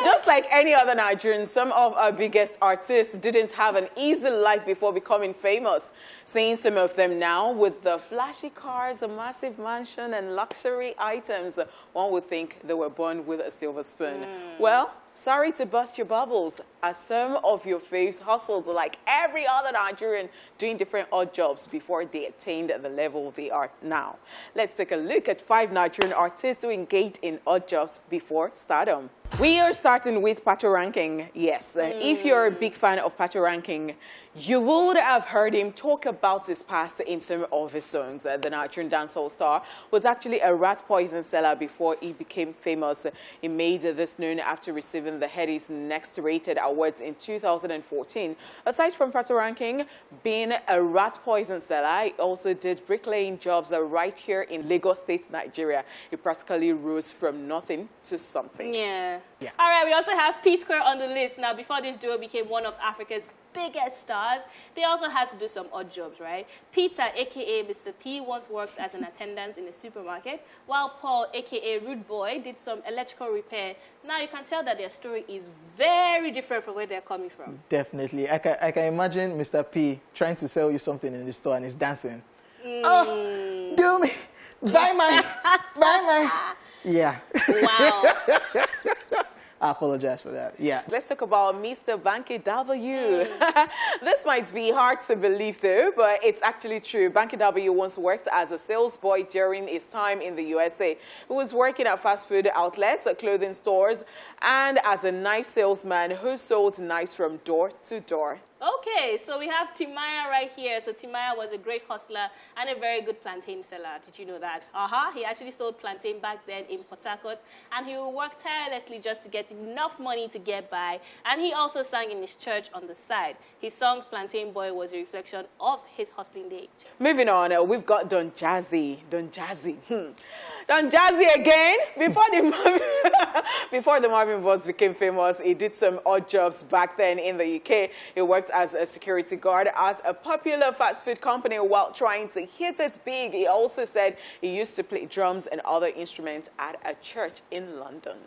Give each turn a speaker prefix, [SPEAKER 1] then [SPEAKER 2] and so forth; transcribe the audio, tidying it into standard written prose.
[SPEAKER 1] Just like any other Nigerian, some of our biggest artists didn't have an easy life before becoming famous. Seeing some of them now with the flashy cars, a massive mansion, and luxury items, one would think they were born with a silver spoon. Well, sorry to bust your bubbles, as some of your faves hustled like every other Nigerian, doing different odd jobs before they attained the level they are now. Let's take a look at 5 Nigerian artists who engaged in odd jobs before stardom. We are starting with Patoranking. Yes, if you're a big fan of Patoranking, you would have heard him talk about his past in some of his songs. The Nigerian dancehall star was actually a rat poison seller before he became famous. He made this known after receiving the Headies Next Rated Awards in 2014. Aside from Patoranking being a rat poison seller, he also did bricklaying jobs right here in Lagos State, Nigeria. He practically rose from nothing to something.
[SPEAKER 2] Yeah. All right, we also have P-Square on the list. Now, before this duo became one of Africa's biggest stars, they also had to do some odd jobs, right? Peter, a.k.a. Mr. P, once worked as an attendant in a supermarket, while Paul, a.k.a. Rude Boy, did some electrical repair. Now, you can tell that their story is very different from where they're coming from.
[SPEAKER 3] Definitely. I can imagine Mr. P trying to sell you something in the store and he's dancing. Oh, do me. Buy mine. Buy mine. Yeah.
[SPEAKER 2] Wow.
[SPEAKER 3] I apologize for that. Yeah.
[SPEAKER 1] Let's talk about Mr. Banky W. This might be hard to believe though, but it's actually true. Banky W once worked as a sales boy during his time in the USA. He was working at fast food outlets, clothing stores, and as a knife salesman who sold knives from door to door.
[SPEAKER 2] Okay, so we have Timaya right here. So Timaya was a great hustler and a very good plantain seller. Did you know that? He actually sold plantain back then in Port Harcourt, and he would work tirelessly just to get enough money to get by. And he also sang in his church on the side. His song Plantain Boy was a reflection of his hustling days.
[SPEAKER 1] Moving on, we've got Don Jazzy. Don Jazzy. Don Jazzy again. Before the Marvin Boys became famous, he did some odd jobs back then in the UK. He worked as a security guard at a popular fast food company while trying to hit it big. He also said he used to play drums and other instruments at a church in London.